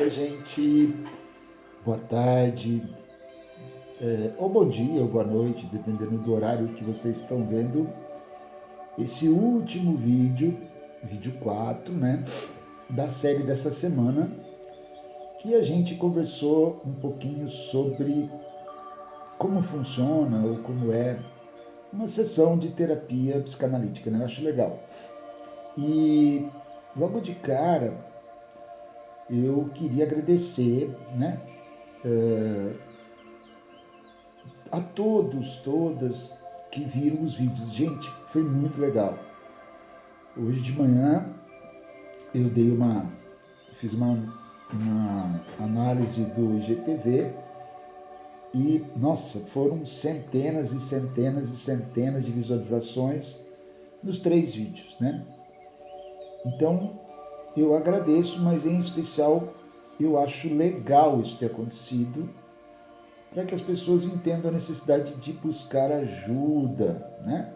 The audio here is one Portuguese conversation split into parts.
Oi, gente, boa tarde, ou bom dia, ou boa noite, dependendo do horário que vocês estão vendo esse último vídeo, vídeo 4, né, da série dessa semana, que a gente conversou um pouquinho sobre como funciona ou como é uma sessão de terapia psicanalítica, né? Eu acho legal. E logo de cara, eu queria agradecer, né, a todos, todas que viram os vídeos. Gente, foi muito legal. Hoje de manhã eu fiz uma análise do IGTV e, nossa, foram centenas e centenas e centenas de visualizações nos 3 vídeos, né? Então, eu agradeço, mas em especial eu acho legal isso ter acontecido para que as pessoas entendam a necessidade de buscar ajuda, né?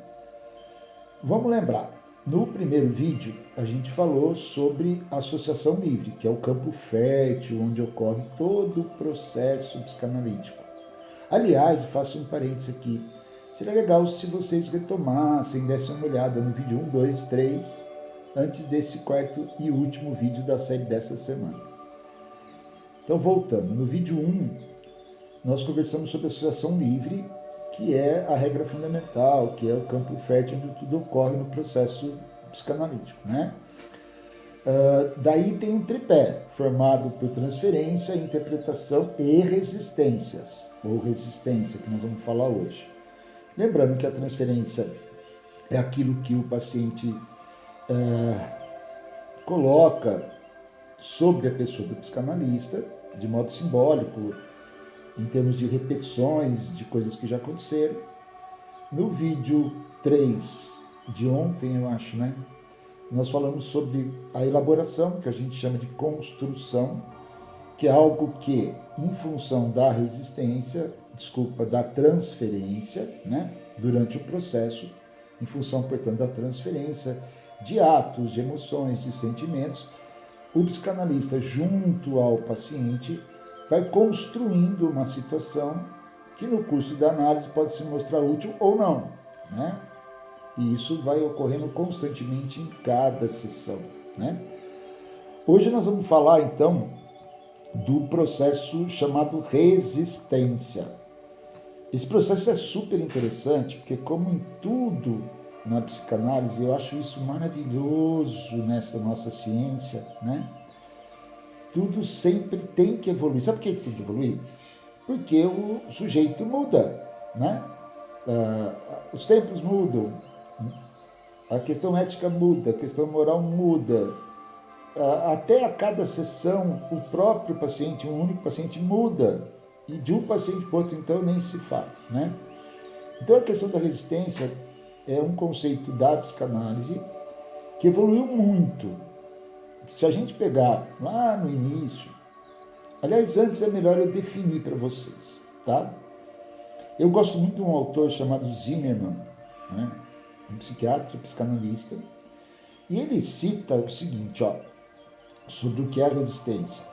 Vamos lembrar, no primeiro vídeo a gente falou sobre associação livre, que é o campo fértil onde ocorre todo o processo psicanalítico. Aliás, faço um parênteses aqui, seria legal se vocês retomassem, dessem uma olhada no vídeo 1, 2, 3, antes desse quarto e último vídeo da série dessa semana. Então, voltando, no vídeo 1, nós conversamos sobre associação livre, que é a regra fundamental, que é o campo fértil onde tudo ocorre no processo psicanalítico, né? Daí tem um tripé, formado por transferência, interpretação e resistências, ou resistência, que nós vamos falar hoje. Lembrando que a transferência é aquilo que o paciente coloca sobre a pessoa do psicanalista, de modo simbólico, em termos de repetições de coisas que já aconteceram. No vídeo 3 de ontem, eu acho, né? Nós falamos sobre a elaboração, que a gente chama de construção, que é algo que, em função da resistência, da transferência, né? Durante o processo, em função, portanto, da transferência de atos, de emoções, de sentimentos, o psicanalista, junto ao paciente, vai construindo uma situação que no curso da análise pode se mostrar útil ou não, né? E isso vai ocorrendo constantemente em cada sessão, né? Hoje nós vamos falar então do processo chamado resistência. Esse processo é super interessante porque, como em tudo na psicanálise, eu acho isso maravilhoso nessa nossa ciência, né? Tudo sempre tem que evoluir. Sabe por que tem que evoluir? Porque o sujeito muda, né? Os tempos mudam, a questão ética muda, a questão moral muda. Até a cada sessão, o próprio paciente, um único paciente, muda. E de um paciente para outro, então, nem se fala, né? Então, a questão da resistência é um conceito da psicanálise que evoluiu muito. Se a gente pegar lá no início, aliás, antes é melhor eu definir para vocês, tá? Eu gosto muito de um autor chamado Zimmermann, né? Um psiquiatra, psicanalista, e ele cita o seguinte, ó, sobre o que é a resistência.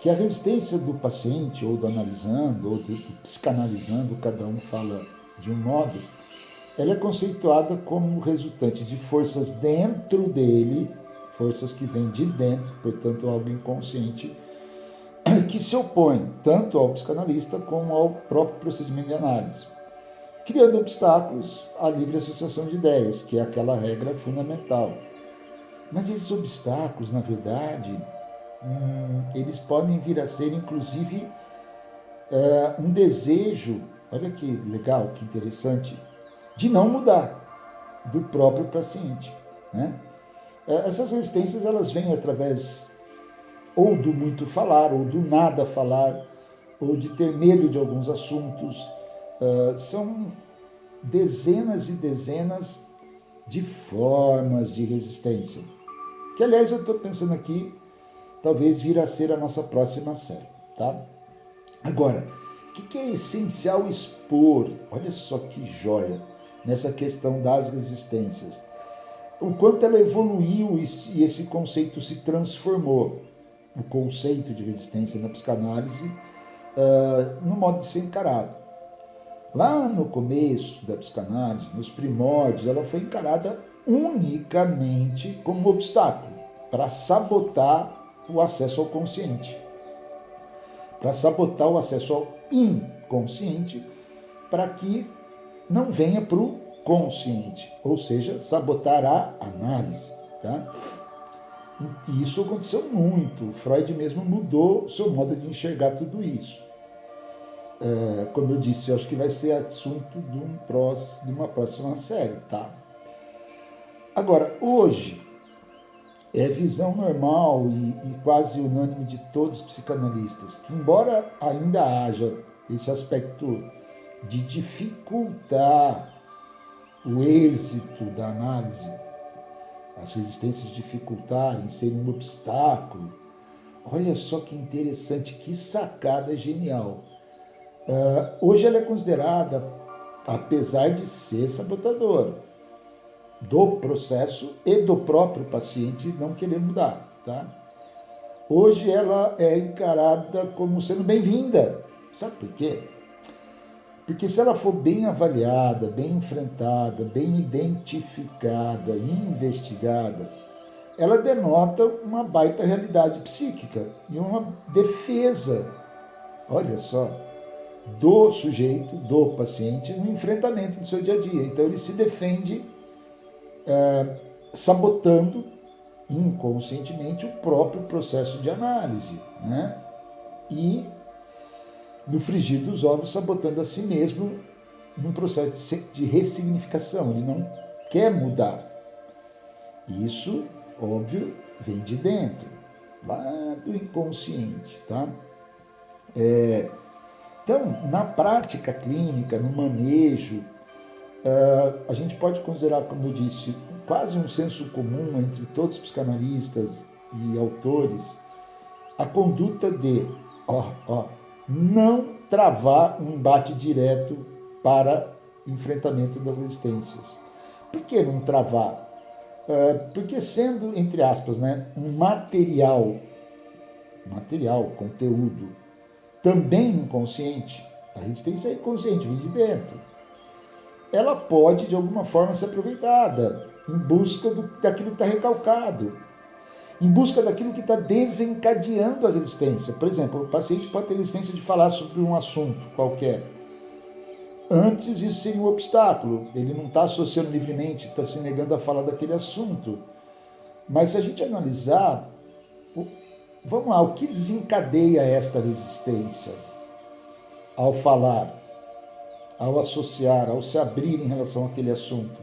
Que a resistência do paciente, ou do analisando, ou do psicanalizando, cada um fala de um modo, ela é conceituada como resultante de forças dentro dele, forças que vêm de dentro, portanto algo inconsciente, que se opõe tanto ao psicanalista como ao próprio procedimento de análise, criando obstáculos à livre associação de ideias, que é aquela regra fundamental. Mas esses obstáculos, na verdade, eles podem vir a ser, inclusive, um desejo, olha que legal, que interessante, de não mudar do próprio paciente, né? Essas resistências, elas vêm através ou do muito falar, ou do nada falar, ou de ter medo de alguns assuntos. São dezenas e dezenas de formas de resistência. Que, aliás, eu estou pensando aqui, talvez vir a ser a nossa próxima série, tá? Agora, o que é essencial expor? Olha só que joia nessa questão das resistências. O quanto ela evoluiu e esse conceito se transformou. o conceito de resistência na psicanálise no modo de ser encarado. Lá no começo da psicanálise, nos primórdios, ela foi encarada unicamente como obstáculo para sabotar o acesso ao consciente, para sabotar o acesso ao inconsciente, para que não venha para o consciente, ou seja, sabotar a análise. Tá? E isso aconteceu muito. Freud mesmo mudou seu modo de enxergar tudo isso. Como eu disse, eu acho que vai ser assunto de uma próxima série. Tá? Agora, hoje, é visão normal e quase unânime de todos os psicanalistas, que embora ainda haja esse aspecto de dificultar o êxito da análise, as resistências dificultarem, serem um obstáculo, olha só que interessante, que sacada genial. Hoje ela é considerada, apesar de ser sabotadora, do processo e do próprio paciente não querer mudar. Tá? Hoje ela é encarada como sendo bem-vinda. Sabe por quê? Porque se ela for bem avaliada, bem enfrentada, bem identificada, investigada, ela denota uma baita realidade psíquica e uma defesa, olha só, do sujeito, do paciente, no enfrentamento do seu dia a dia. Então ele se defende sabotando inconscientemente o próprio processo de análise, né? E, no frigir dos ovos, sabotando a si mesmo num processo de ressignificação. Ele não quer mudar. Isso, óbvio, vem de dentro, lá do inconsciente, tá? Então, na prática clínica, no manejo, a gente pode considerar, como eu disse, quase um senso comum entre todos os psicanalistas e autores, a conduta de não travar um embate direto para enfrentamento das resistências. Por que não travar? Porque sendo, entre aspas, né, um material, conteúdo, também inconsciente, a resistência é inconsciente, vem de dentro. Ela pode, de alguma forma, ser aproveitada em busca daquilo que está recalcado, em busca daquilo que está desencadeando a resistência. Por exemplo, o paciente pode ter resistência de falar sobre um assunto qualquer. Antes, isso seria um obstáculo. Ele não está associando livremente, está se negando a falar daquele assunto. Mas se a gente analisar, vamos lá, o que desencadeia esta resistência ao falar, ao associar, ao se abrir em relação àquele assunto?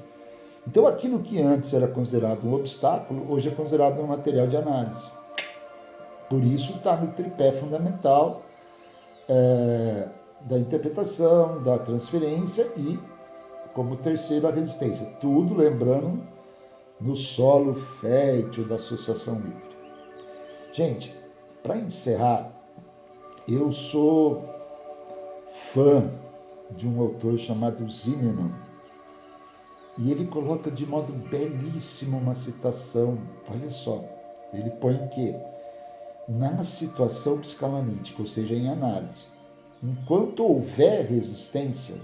Então, aquilo que antes era considerado um obstáculo, hoje é considerado um material de análise. Por isso está no tripé fundamental da interpretação, da transferência e, como terceiro, a resistência. Tudo, lembrando, no solo fértil da associação livre. Gente, para encerrar, eu sou fã de um autor chamado Zimmermann, e ele coloca de modo belíssimo uma citação. Olha só, ele põe que na situação psicanalítica, ou seja, em análise, enquanto houver resistência,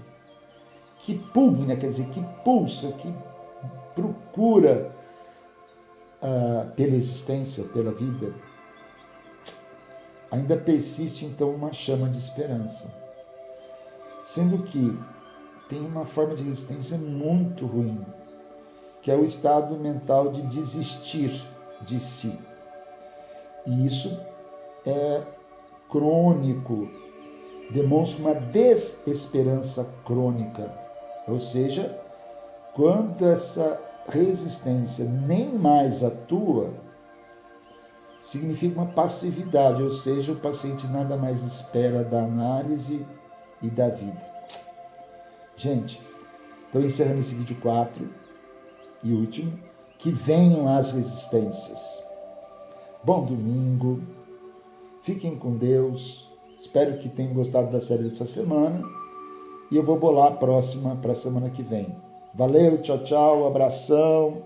que pugna, quer dizer, que pulsa, que procura pela existência, pela vida, ainda persiste então uma chama de esperança. Sendo que tem uma forma de resistência muito ruim, que é o estado mental de desistir de si. E isso é crônico, demonstra uma desesperança crônica. Ou seja, quando essa resistência nem mais atua, significa uma passividade, ou seja, o paciente nada mais espera da análise e da vida. Gente, então encerrando esse vídeo 4 e último, que venham as resistências. Bom domingo, fiquem com Deus, espero que tenham gostado da série dessa semana e eu vou bolar a próxima para a semana que vem. Valeu, tchau, tchau, abração.